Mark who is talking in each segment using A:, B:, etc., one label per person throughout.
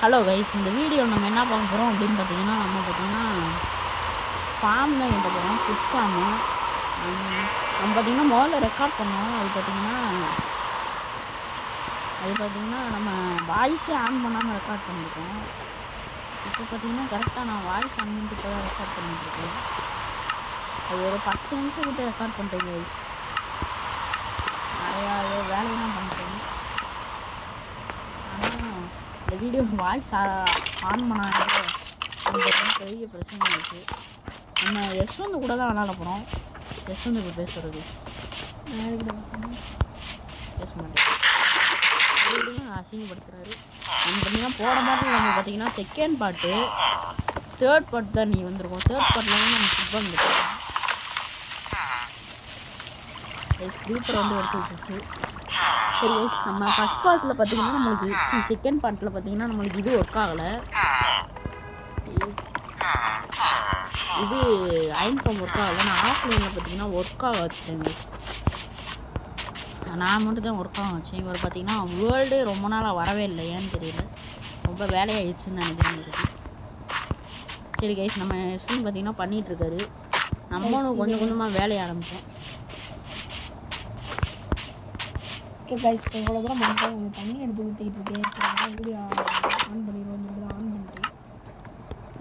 A: Hello guys, இந்த video நம்ம என்ன பார்க்க போகிறோம் அப்படின்னு பார்த்தீங்கன்னா, ஃபார்ம் தான் கேட்ட போகிறோம். ஃபுட் ஃபார்மு நம்ம பார்த்திங்கன்னா முதல்ல ரெக்கார்ட் பண்ணோம். அது பார்த்திங்கன்னா நம்ம வாய்ஸே ஆன் பண்ணாமல் ரெக்கார்ட் பண்ணியிருக்கோம். இப்போ பார்த்திங்கன்னா கரெக்டாக நான் வாய்ஸ் ஆன் பண்ணிட்டு இப்போ தான் ரெக்கார்ட் பண்ணிட்டுருக்கேன். அது ஒரு 10 நிமிஷம் கிட்ட ரெக்கார்ட் பண்ணிட்டேன் கைஸ். நிறையா வேலையெல்லாம் பண்ணிட்டேன். ஆனால் இந்த வீடியோ வாய்ஸ் ஆன் பண்ணாங்க பெரிய பிரச்சனை இருக்குது. நம்ம யஷ்வந்த் கூட தான் விளாட போகிறோம். யஷ்வந்த் இப்போ பேசுகிறது பேச மாட்டேன், அசிங்கப்படுத்துறாரு. நம்ம பார்த்தீங்கன்னா போட மாட்டோம். நம்ம பார்த்தீங்கன்னா செகண்ட் பார்ட்டு தேர்ட் பார்ட் தான் நீ வந்திருக்கோம். தேர்ட் பார்ட்டில் வந்து நம்ம ஃபுட்பால் வந்துருக்கோம். ஸ்லீப்பர் வந்து எடுத்து வச்சுச்சு. சரி கைஸ், நம்ம ஃபஸ்ட் பார்ட்டில் பார்த்தீங்கன்னா நம்மளுக்கு செகண்ட் பார்ட்டில் பார்த்தீங்கன்னா நம்மளுக்கு இது ஒர்க் ஆகலை. இது அயன் ஃபார்ம் ஒர்க் ஆகலை. நான் ஆஃப்லைனில் பார்த்தீங்கன்னா ஒர்க் ஆக வச்சுட்டேன் கைஸ். நான் மட்டும் தான் ஒர்க் ஆக வச்சேன். இவர் பார்த்தீங்கன்னா வேர்ல்டே ரொம்ப நாளாக வரவே இல்லை, ஏன்னு தெரியல. ரொம்ப வேலையாகிடுச்சுன்னு நினைக்கிறேன் இருக்கு. சரி கைஸ், நம்ம ஸ்டூன் பார்த்தீங்கன்னா பண்ணிகிட்ருக்காரு. நம்மளும் கொஞ்சம் கொஞ்சமாக வேலையை ஆரம்பித்தோம்.
B: ஓகே கைஸ், இப்போ இவ்வளோ தூரம் பண்ணிட்டேன். உங்கள் தண்ணி எடுத்து ஊற்றிக்கிட்டு இருக்கேன். வீடியோ ஆன் பண்ணிடுவோம், சொல்லி தான் ஆன் பண்ணிட்டேன்.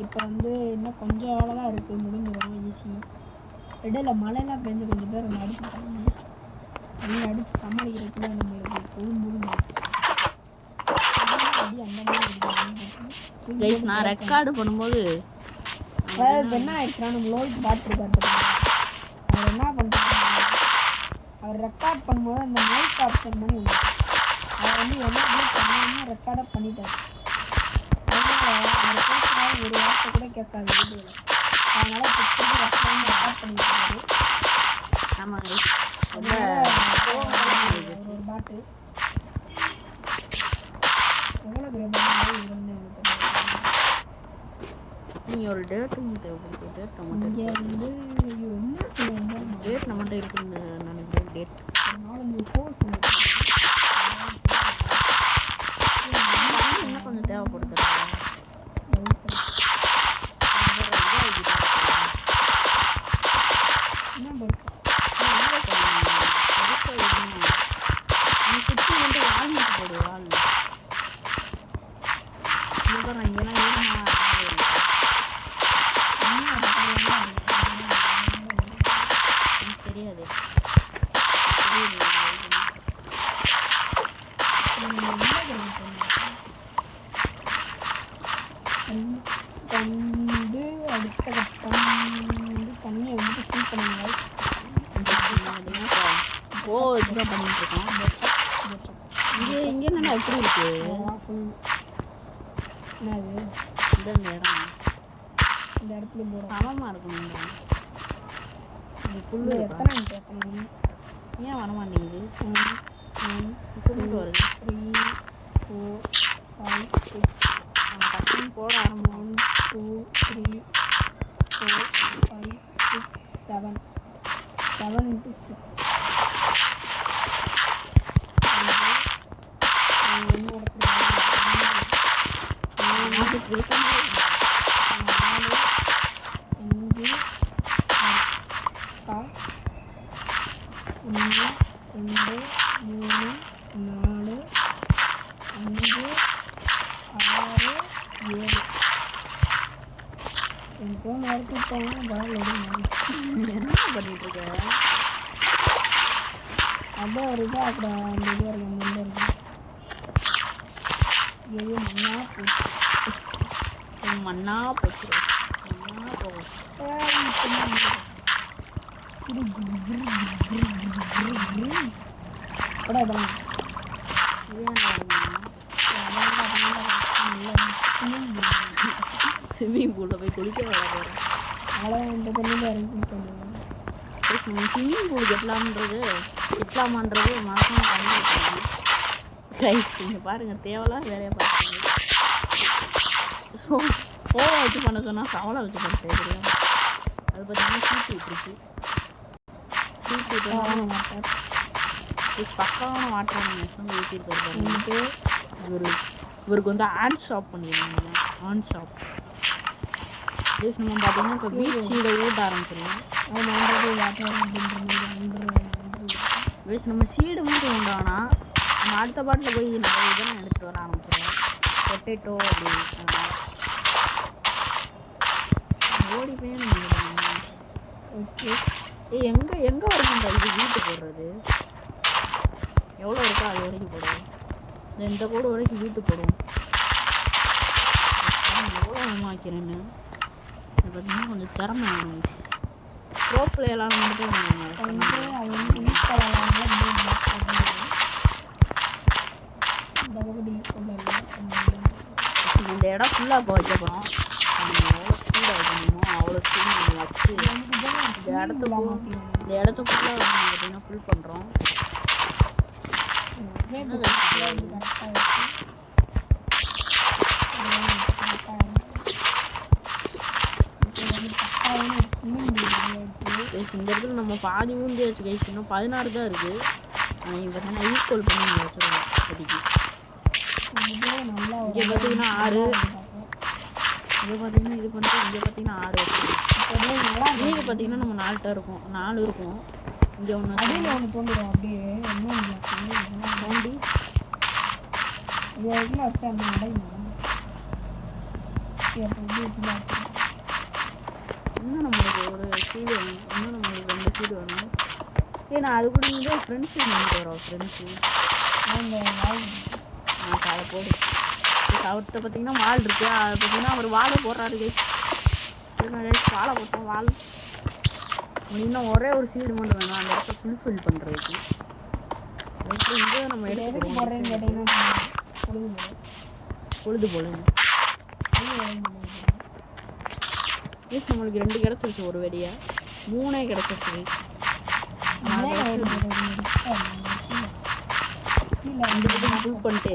B: இப்போ வந்து இன்னும் கொஞ்சம் வேலை தான் இருக்குது, முடிஞ்சிடும் ஈஸி. இடையில மழைலாம் பெஞ்சு கொஞ்சம் பேர் வந்து அடிச்சுட்டாங்க. நீங்கள் அடித்து சமாளிக்கிறதுக்குள்ள நம்மளுக்கு பொழுது அடி அந்த மாதிரி
A: கைஸ். நான் ரெக்கார்டு பண்ணும்போது
B: அதாவது இப்போ என்ன ஆயிடுச்சுன்னா, நம்ம லோய்க்கு பார்த்துருக்காரு. அவர் என்ன பண்ணுறாங்க, அவர் ரெக்கார்ட் பண்ணும்போது அந்த மைக் ஆப்ஷன் பண்ணி விடுறாரு. அவர் வந்து என்ன பண்ணாமல் ரெக்கார்டாக பண்ணிட்டார். அதனால் அவர் பேசுகிறாரு, ஒரு வார்த்தை கூட கேட்காது வீடியோவில். அதனால் இப்போ ரெக்கார்ட் பண்ணிட்டாரு.
A: ஆமாங்க,
B: ஒரு பாட்டு எவ்வளோ பெரிய பாட்டு.
A: நீங்கள் ஒரு டேட்டும் தேவைப்படுது. டேட் நம்மகிட்ட
B: இங்கே வந்து என்ன சொல்லுவாங்க,
A: டேட் நம்மகிட்ட இருக்குன்னு நினைக்கிறேன். டேட்
B: 4 கோர்ஸ்
A: இன்னும் கொஞ்சம் தேவைப்படுது. சுற்றி வந்து வாழ்ந்துட்டு போடு வாழ் இங்கெல்லாம் தெரியாது.
B: வந்து அடுத்த கட்டம் வந்து தண்ணியை வந்து ஃபில் பண்ணுங்க.
A: வச்சுதான் பண்ணிட்டு இருக்கோம். இங்கே என்னென்ன எப்படி இருக்கு
B: என்னது
A: இந்த இடம்
B: இந்த இடத்துல போகிறோம்.
A: சமமாக இருக்கணும்.
B: புல்லு எத்தனை
A: ஏன் வரமாட்டேங்குது?
B: 1
A: கூப்பிட்டு வருது.
B: 3 4 5 6
A: டக்குன்னு போட ஆரம்பம்.
B: 1 2 3 4 5 6 7 7 into 6
A: என்ன பண்ணிட்டு இருக்க?
B: அதான் ஒரு இதாக இருக்கிற அந்த இதாக இருக்கும் முன்னே இருக்கும். எது மண்ணா போச்சு,
A: மண்ணா போகும். ஸ்விம்மிங் பூலில் போய் குளிக்க வர போகிறேன்.
B: அவ்வளோ இந்த தண்ணியில் இறங்கி குளிக்கணும்.
A: ஸ்விம்மிங் பூலுக்கு எட்டலாமான்றது மறக்காம பண்ணிருக்காங்க கைஸ். இங்கே பாருங்கள், தேவையில்லாம் வேலையை பார்த்துங்க. ஸோ கோவம் வச்சு பண்ண சொன்னால் சவலை வச்சு பண்ண தெரியும். அது பார்த்தீங்கன்னா சீச்சு விட்டுருச்சு. சீச்சு விட்டு வாட்டர் பக்காவான வாட்டர் ஊற்றிருக்காரு. ஒரு இவருக்கு வந்து ஆன் ஷாப் பண்ணிடுவாங்க. On shop please. நம்ம பார்த்தீங்கன்னா இப்போ வீட் சீடை ஊட்ட ஆரம்பிச்சிடலாம். ப்ளீஸ் நம்ம சீடு மட்டும் உண்டானா நம்ம அடுத்த பாட்டில் போய் நிறைய இதெல்லாம் எடுத்துகிட்டு வர ஆரம்பிச்சிடுவோம். பொட்டேட்டோ அப்படின்னு ஓடி போய் ஓகே. எங்கே வரைக்கும் இது வீட்டு போடுறது எவ்வளோ இருக்கோ அது வரைக்கும் போடுவோம். இந்த கோடு வரைக்கும் வீட்டு போடுவோம். எவ்வளோ ஆமாக்கிறேன்னு இது பார்த்தீங்கன்னா கொஞ்சம் திறமை வேணும். ப்ரோ பிளேயெல்லாம் வந்துட்டு இந்த இடம் ஃபுல்லாக இப்போ வைக்க போகிறோம். எவ்வளோ ஸ்பீடாக வைக்கணுமோ அவ்வளோ ஸ்பீட் நம்ம வச்சு இந்த இடத்த ஃபுல்லாக பார்த்தீங்கன்னா ஃபுல் பண்ணுறோம். இந்த இடத்துல நம்ம பாதி ஊந்தி வச்சு கைஸ் இன்னும் 16 தான் இருக்குது. ஆனால் இப்போ பார்த்தீங்கன்னா ஈக்குவல் பண்ணி வச்சுருவோம் இப்போதைக்கு. இங்கே பார்த்தீங்கன்னா 6, இங்கே பார்த்தீங்கன்னா இது பண்ணிட்டு இங்கே பார்த்தீங்கன்னா 6 வச்சுருக்கோம். இங்கே பார்த்தீங்கன்னா நம்ம 4 இருக்கும், 4 இருக்கும். இங்கே ஒன்று தோண்டிடும் அப்படியே தோண்டி வச்சா இன்னும் நம்மளுக்கு ஒரு சீடு வேணும். இன்னும் நம்மளுக்கு 2 சீடு வேணும். ஏன்னா அது கூட இங்கே ஃப்ரெண்ட்ஸு பண்ணிட்டு வரோம். ஃப்ரெண்ட்ஸு அதை போடு. அவர்கிட்ட பார்த்தீங்கன்னா வால் இருக்குது. அதை பார்த்தீங்கன்னா அவர் வாழை போடுறாரு கைஸ். வாழை போட்டோம். வால் இன்னும் ஒரே ஒரு சீடு மட்டும் வேணும் அந்த இடத்த ஃபுல்ஃபில் பண்ணுறதுக்கு. இங்கே நம்ம எடுத்து பொழுது போல ப்ளீஸ். நம்மளுக்கு 2 கிடச்சிருச்சு ஒரு வெடியை, 3 கிடச்சிருச்சு. ஃபுல் பண்ணிட்டு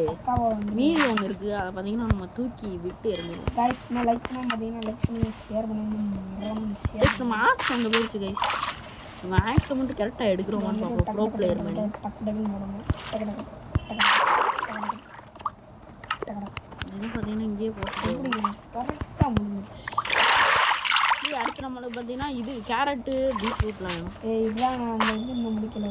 A: மீதி ஒன்று இருக்குது. அதை பார்த்தீங்கன்னா நம்ம தூக்கி விட்டு இருந்தோம். நம்ம ஆக்ஸ் அங்கே போயிடுச்சு கைஸ். நம்ம ஆக்ஸை மட்டும் கரெக்டாக எடுக்கிறோமான்னு பார்ப்போம். ப்ரோ பிளேயர் மாதிரி இது பார்த்தீங்கன்னா இங்கேயே போட்டு கரெக்டாக முடிஞ்சிச்சு. அடுத்து நம்மளுக்கு பார்த்தீங்கன்னா இது கேரட்டு பீட்ரூட்லாம் வேணும். இதெல்லாம் அந்த இது இன்னும் முடிக்கல.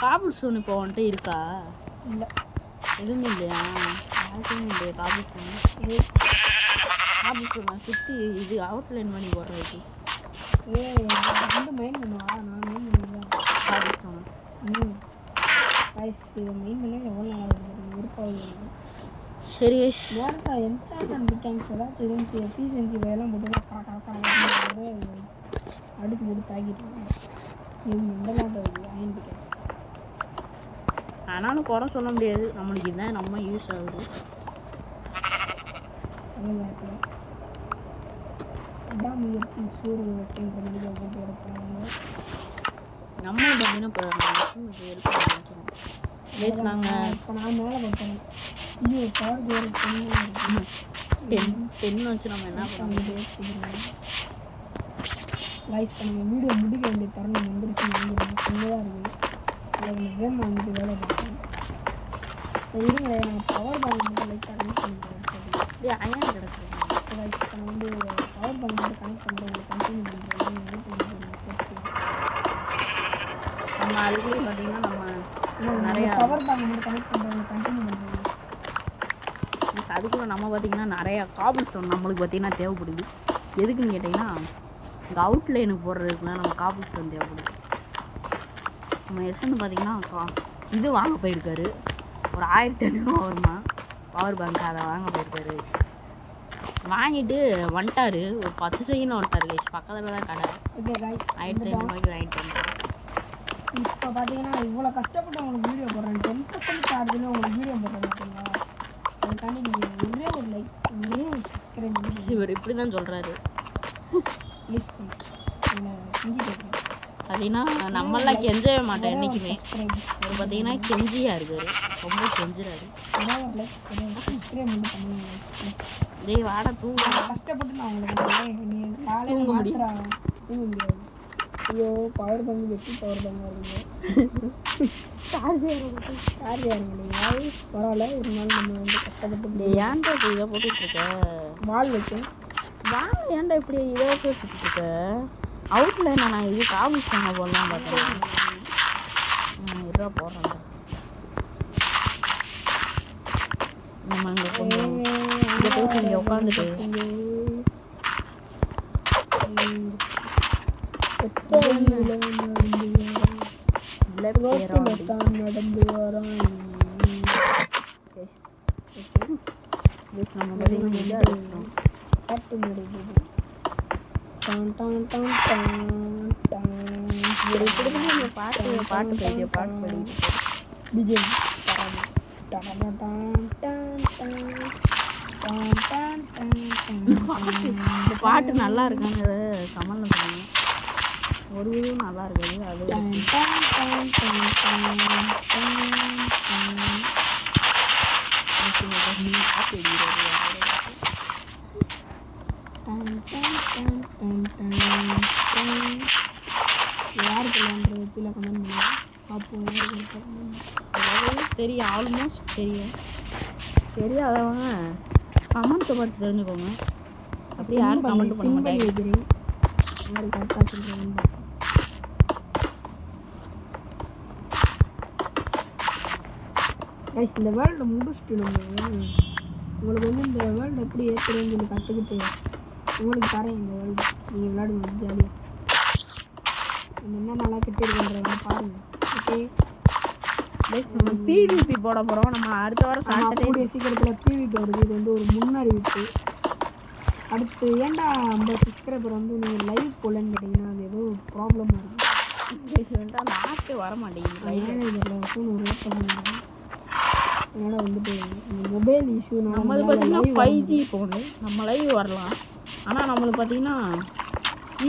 A: காபிள் ஸ்டோன் இப்போ வந்துட்டு இருக்கா? இல்லை எதுவுமே இல்லையா? யாருக்குமே இல்லையா காபிள் ஸ்டோன்? காபிள் ஸ்டோன் சுற்றி இது அவுட்லைன் பண்ணி போடுறதுக்கு வந்து மெயின் பண்ணுவா. நான் மெயின் பண்ணுவேன் காபிள் ஸ்டோன். இதை மெயின் பண்ணி எவ்வளோ நாள் விருப்பம். சரி வேறு என்சாண்ட் பிக்காங்ஸ் ஏதாச்சும் இருந்துச்சு எஃபிஷியன்சி வேலாம் போட்டு அடுத்து போட்டு தாக்கிட்டு இந்த மாட்டோம் அயன் பிக்காங்ஸ். ஆனாலும் குறை சொல்ல முடியாது, நம்மளுக்கு இதுதான் நம்ம யூஸ் ஆகுது. அதான் முயற்சி சூடு அப்படின்ற மாதிரி போட்டு எடுப்பாங்க. நம்ம பார்த்தீங்கன்னா இப்போ எடுக்க ஆரம்பிச்சிடும். ப்ளீஸ் நாங்கள் இப்போ நான் மேலே பார்த்தேன். ஐயோ கார்டு ஒரு 10 வச்சு நம்ம என்ன பண்ணுறது லைஸ் இப்போ நம்ம வீடியோ முடிக்க வேண்டிய தருணம் வந்துருச்சு. சின்னதாக இருக்குது. அதில் கேம் வாங்கிட்டு வேலை பார்த்தேன். இருங்க நான் பவர் பேங்க் மட்டும் லைட்டாக கனெக்ட் பண்ணிக்கிறேன். அயன் கிடச்சிருக்கேன் லைஸ். இப்போ நான் வந்து பவர் பேங்க் மட்டும் கனெக்ட் பண்ணுறேன். கண்டினியூ பண்ணுறேன். நம்ம அதுக்குள்ளே பார்த்தீங்கன்னா நம்ம நிறையா பவர் பேங்க் மட்டும் கனெக்ட் பண்ணுறோம். கண்டினியூ பண்ணுறோம். அதுக்குள்ளே நம்ம பார்த்திங்கன்னா நிறையா காபிள் ஸ்டோன் நம்மளுக்கு பார்த்திங்கன்னா தேவைப்படுது. எதுக்குன்னு கேட்டிங்கன்னா இந்த அவுட்லைனுக்கு போடுறதுக்குலாம் நம்ம காபிள் ஸ்டோன் தேவைப்படுது. நம்ம எஸ்ன்னு பார்த்திங்கன்னா இது வாங்க போயிருக்காரு. ஒரு 1500 வருமா பவர் பேங்க். அதை வாங்க போயிருக்காரு. வாங்கிட்டு வந்துட்டார். ஒரு 10 செகண்ட் வந்துட்டார் கைஸ். பக்கத்தில் தான் கடை. ஓகே கைஸ் 1500 ரூபாய்க்கு வாங்கிட்டு வந்துட்டார். இப்போ பார்த்தீங்கன்னா இவ்வளோ கஷ்டப்பட்டு உங்களுக்கு வீடியோ போடுறேன். 10% சார்ஜில் உங்களுக்கு வீடியோ போடுறேன் பார்த்தீங்களா? அதுக்காண்டி நீங்கள் ஒரே ஒரு லைக் ஒரே ஒரு சப்ஸ்கிரைப் பண்ணி இவர் இப்படி தான் சொல்கிறாரு. ப்ளீஸ் ப்ளீஸ் செஞ்சு கேட்குறேன். பார்த்தீங்கன்னா நம்மளாம் கெஞ்சவே மாட்டோம் என்றைக்குமே. இவர் பார்த்தீங்கன்னா கெஞ்சியாக இருக்காரு. ரொம்ப கெஞ்சுறாரு. சப்ஸ்கிரைப் பண்ணி பண்ணுங்க. டேய் வாட தூங்க. கஷ்டப்பட்டு நான் உங்களுக்கு தூங்க முடியாது.
B: ஐயோ பவர் பேங்க் வெட்டி பவர் பேங்க் வருங்க.
A: சார்ஜ்
B: சார்ஜ் ஏறுங்க பரவாயில்ல. இருந்தாலும் நம்ம வந்து கஷ்டப்பட்டு
A: ஏன்டா இப்போ இதை போட்டுட்டு இருக்க?
B: வால் வைக்க
A: வாங்க ஏன்டா இப்படி இதை வச்சுட்டு இருக்க? அவுட்ல நான் இது காமிச்சு வாங்க போடலாம் பார்த்தேன். இதா போடுறேன்டா. நம்ம அங்கே கொஞ்சம் இங்கே போயிட்டு இங்கே உட்காந்துட்டு
B: நடந்து வரான்.
A: நம்ம பார்த்தீங்கன்னா
B: பாட்டு முடியுது. டான் டான் டான் டான் டான்.
A: பாட்டு பாட்டு படிக்க பாட்டு படிக்க
B: விஜய் டான் டான் டான் டான் டான் டான் டான்.
A: இந்த பாட்டு நல்லா இருக்கான்னு கமெண்ட்ல சொல்லுங்க. ஒரு இதுவும் நல்லா இருக்காது. அது
B: யாருக்கு கீழே கமெண்ட் பண்ணுங்க. பார்ப்போம்.
A: அதாவது தெரியும், ஆல்மோஸ்ட் தெரியும். தெரியாதவங்க கமெண்ட்ஸை பார்த்து தெரிஞ்சுக்கோங்க. அப்படி யாரும் கமெண்ட் பண்ண மாட்டாங்க.
B: வைக்கிறேன் யாரு கரெக்டாக சொல்கிறாங்க. இந்த வேர்ல்டை முடிச்சுட்டு உங்களுக்கு வந்து இந்த வேர்ல்டு எப்படி ஏற்றுறதுன்னு சொல்லி கற்றுக்கிட்டு உங்களுக்கு தரேன். இந்த வேர்ல்டு நீங்கள் விளையாடுங்க ஜாலியாக. என்ன நல்லா கெட்டிருக்குன்றத பாருங்கள். ஓகே
A: நம்ம பிவிபி போட போகிறோம். நம்ம அடுத்த வாரம்
B: கூடிய சீக்கிரத்தில் பிவிபி வருது. இது வந்து ஒரு முன்னறிவிப்பு. அடுத்து ஏன்டா 50 சப்ஸ்கிரைபர் வந்து நீங்கள் லைவ் போலன்னு கேட்டிங்கன்னா அது ஏதோ ப்ராப்ளமாக இருக்குது.
A: அந்த ஆப்பே வர மாட்டேங்குது.
B: இதில் ஃபோன் ஒரு பண்ணுறாங்க. அதனால் வந்துட்டு மொபைல் இஷ்யூ.
A: நம்மளுக்கு பார்த்தீங்கன்னா 5G ஃபோனு, நம்ம லைவ் வரலாம். ஆனால் நம்மளுக்கு பார்த்தீங்கன்னா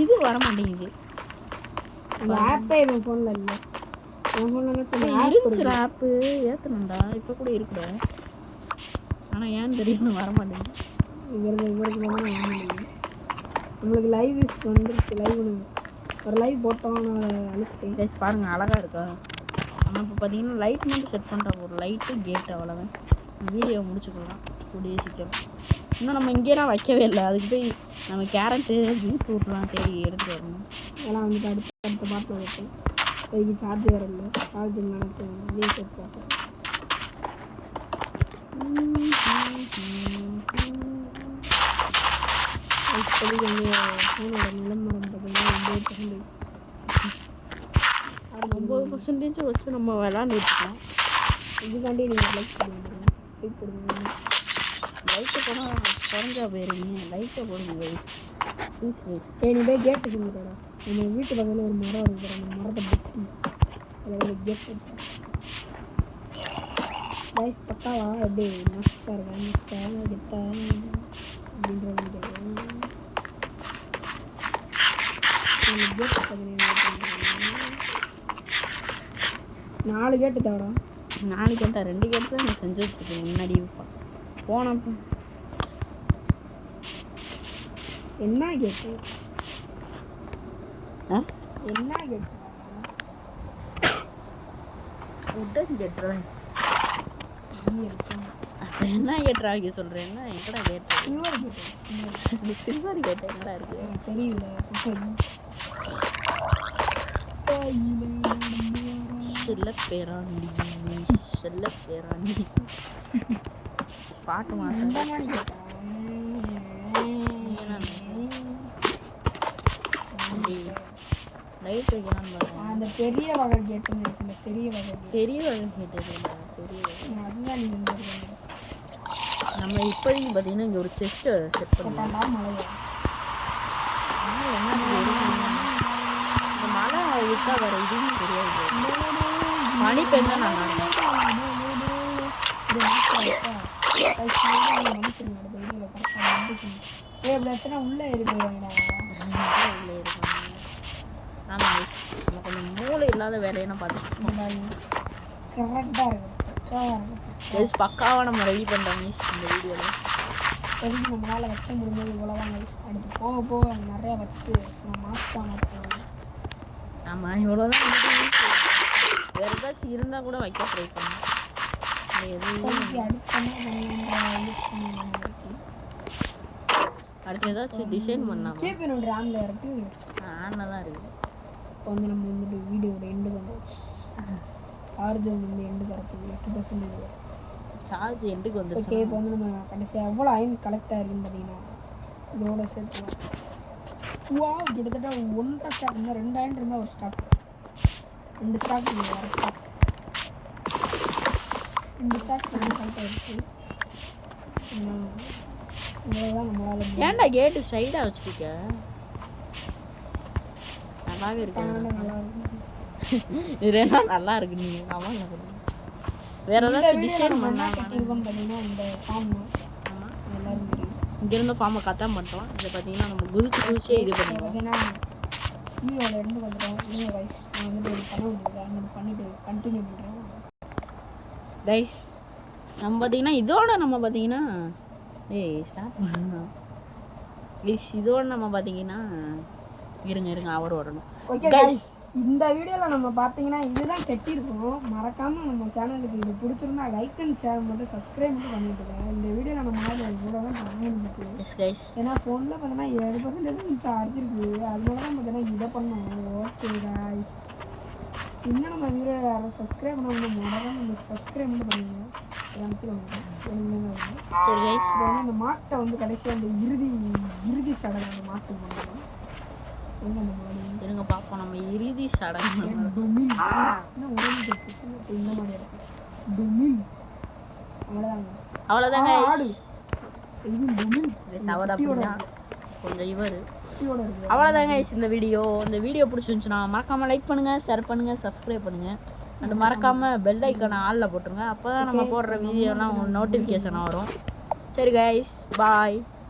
A: இது வர மாட்டேங்குது.
B: அந்த ஆப்பே என் ஃபோனில் இல்லை. என் ஃபோனில்
A: இருந்துச்சு ஆப்பு ஏற்றணும்டா. இப்போ கூட இருக்குடா. ஆனால் ஏன்னு தெரியல வர மாட்டேங்குது.
B: இவருக்கு வந்து நம்மளுக்கு லைவ் இஸ் வந்துருச்சு. லைவ் ஒரு லைவ் போட்டோம். நான் அழிச்சிட்டேன்.
A: கைஸ் பாருங்கள் அழகாக இருக்கா. ஆனால் இப்போ பார்த்தீங்கன்னா லைட் மட்டும் செட் பண்ணிட்டா ஒரு லைட்டு கேட்டு அவ்வளோதான். வீடியோ முடிச்சுக்கலாம் கூடிய சீக்கிரம். இன்னும் நம்ம இங்கேலாம் வைக்கவே இல்லை. அதுக்கு போய் நம்ம கேரட்டு பீட்ரூட்லாம் தேடி எடுத்துகிட்டு வரணும்.
B: அதெல்லாம் வந்துட்டு அடுத்த பாட்டில் வைப்பேன். அதுக்கு சார்ஜ் வேறு இல்லை. சார்ஜ் நினச்சி ரீசெட் போட்டேன். இப்போதைக்கு வந்து ஃபோனோட நிலமரம் பார்த்தீங்கன்னா
A: 90% வச்சு நம்ம விளாண்டுருக்கோம்.
B: இதுக்காண்டி நீங்கள் லைக் போடுங்க. லைக் போடுங்க.
A: லைட்டை போனால் குறைஞ்சா போயிருங்க. லைட்டை போடுங்க கைஸ் ப்ளீஸ் கைஸ்.
B: நீ போய் கேட்டு செஞ்சுட்டா. நம்ம வீட்டு பக்கத்தில் ஒரு மரம் இருக்குது. அந்த மரத்தை புத்தி அதில் கேட் கைஸ் பக்காவா எப்படி மஸ்தாக இருக்கா மஸ்தாக கெத்தா அப்படின்றது கேட்குறேன். கேட் 4 கேட்டு தேவைடா.
A: 4 கேட்டா 2 கேட்டு தான் நான் செஞ்சு வச்சுருக்கேன் முன்னாடி போனப்போ.
B: என்ன கேட்டு
A: என்ன கேட்டு உடன் கேட்டுறேன். அப்போ என்ன கேட்டுறா இங்கே சொல்கிறேன். என்ன எங்கடா கேட்டு சில்வர் கேட்டு என்னடா இருக்குது
B: தெரியல.
A: செல்ல பேராண்டி பாட்டு மாட்டேன். லைட் வைக்கலாம்னு பாருங்க.
B: அந்த பெரிய வகை கேட்டுன்னு இருக்குல்ல. பெரிய வகை
A: கேட்டது பெரிய
B: அதுதான் நீங்கள்
A: நம்ம இப்போதைக்கு பார்த்தீங்கன்னா இங்கே ஒரு செஸ்ட்டை செட் பண்ணலாம். இந்த மழை விட்டா வேறு இதுவும் தெரியாது. மணி பெண்ணா நல்லா
B: உள்ளே இருக்கிறாங்க.
A: ஆமாம் நம்ம கொஞ்சம் மூளை இல்லாத வேலையெல்லாம் பார்த்துக்கோங்க.
B: கரெக்டாக இருக்குது.
A: பக்காவாக நம்ம ரெடி பண்ணுறோம் இந்த வீடியோவில்.
B: எதுக்கு நம்மளால் வைக்க முடிஞ்சது இவ்வளோதான். அடுத்து போக போக நிறையா வச்சு நம்ம மாஸ்டாக மாற்றுவோம்.
A: ஆமாம் இவ்வளோதான் வேறு ஏதாச்சும் இருந்தால் கூட வைக்க ட்ரை பண்ணும். அடுத்து ஏதாச்சும் டிசைன் பண்ணாமல்
B: ஆனில் இருக்கு.
A: ஆனில் தான் இருக்குது.
B: இப்போ வந்து நம்ம வந்துட்டு வீடியோட எண்டு வந்துச்சு. சார்ஜ் வந்து எண்டு கரெக்ட் 8%
A: சார்ஜ் எண்டுக்கு வந்துருச்சு.
B: ஓகே இப்போ வந்து நம்ம கடைசியாக எவ்வளோ அயன் கலெக்ட் ஆகிருக்குன்னு பார்த்தீங்கன்னா இதோட சேர்த்து வா கிட்டத்தட்ட 1.5 ஸ்டாக் இருந்தால் 2 அயன் இருந்தால் ஒரு ஸ்டாக் 2 ஸ்டாக் கரெக்டாக 2 ஸ்டாக் கரெக்ட் ஆகிடுச்சு. இவ்வளோதான் நம்மளால்.
A: ஏன்டா கேட்டு சைடாக வச்சுருக்க? நல்லாவே இருக்கு.
B: நல்லா இருக்கும்.
A: இது என்ன நல்லா இருக்கு. நீங்கள் ஆமாம் வேறு ஏதாச்சும் டிசைன் பண்ணால்
B: கட்டியிருக்கோன்னு பார்த்தீங்கன்னா இந்த ஃபார்ம்
A: ஆமாம்
B: எல்லாரும் தெரியும்.
A: இங்கேருந்து ஃபார்மை கத்தான் பண்ணுறோம். இதை பார்த்தீங்கன்னா நம்ம குதிச்சே இது பண்ணிடுவோம்.
B: பார்த்தீங்கன்னா வீடியோவில் இருந்து வந்துடும். நீங்கள் கைஸ் நான் வந்துட்டு ஒரு பண்ண முடியாது நம்ம பண்ணிவிட்டு கண்டினியூ பண்ணுறேன்.
A: கைஸ் நம்ம பார்த்தீங்கன்னா இதோட நம்ம பார்த்தீங்கன்னா ஸ்டார்ட் பண்ணலாம். கைஸ் இதோட நம்ம பார்த்தீங்கன்னா இருங்க அவர் வரணும்.
B: ஓகே கைஸ் இந்த வீடியோவில் நம்ம பார்த்தீங்கன்னா இதுதான் கட்டியிருக்கோம். மறக்காமல் நம்ம சேனலுக்கு இது பிடிச்சிருந்தா லைக் அண்ட் ஷேர் மட்டும் சப்ஸ்கிரைப் மட்டும் பண்ணிவிட்டுருக்கேன். இந்த வீடியோவில் நம்ம கூட தான் பண்ண இருந்துச்சு. ஏன்னா ஃபோனில் பார்த்தீங்கன்னா 7% சார்ஜ் இருக்குது. அதனால தான் பார்த்தீங்கன்னா இதை பண்ணோம். ஓகே கைஸ் இன்னும் நம்ம வீடியோ யாரும் சப்ஸ்கிரைப் பண்ணணும் மறக்காம நம்ம சப்ஸ்கிரைப் மட்டும் பண்ணுங்க.
A: சரி கைஸ்
B: இப்போ வந்து அந்த மாட்டை வந்து கடைசியாக அந்த இறுதி சடங்கு அந்த மாட்டு பண்ணுவோம்.
A: இருங்க பார்ப்போம் நம்ம இறுதி சடங்கு.
B: இந்த மாதிரி இருக்கும்
A: அவ்வளோதாங்க.
B: ஆடு
A: கொஞ்சம் இவர் அவ்வளோதாங்க. இந்த வீடியோ பிடிச்சிருந்துச்சுன்னா மறக்காமல் லைக் பண்ணுங்கள், ஷேர் பண்ணுங்கள், சப்ஸ்கிரைப் பண்ணுங்கள். அண்ட் மறக்காமல் பெல் ஐக்கானை ஆளில் போட்டுருங்க. அப்போ தான் நம்ம போடுற வீடியோலாம் உங்களுக்கு நோட்டிஃபிகேஷன் வரும். சரி கைஸ் பாய்.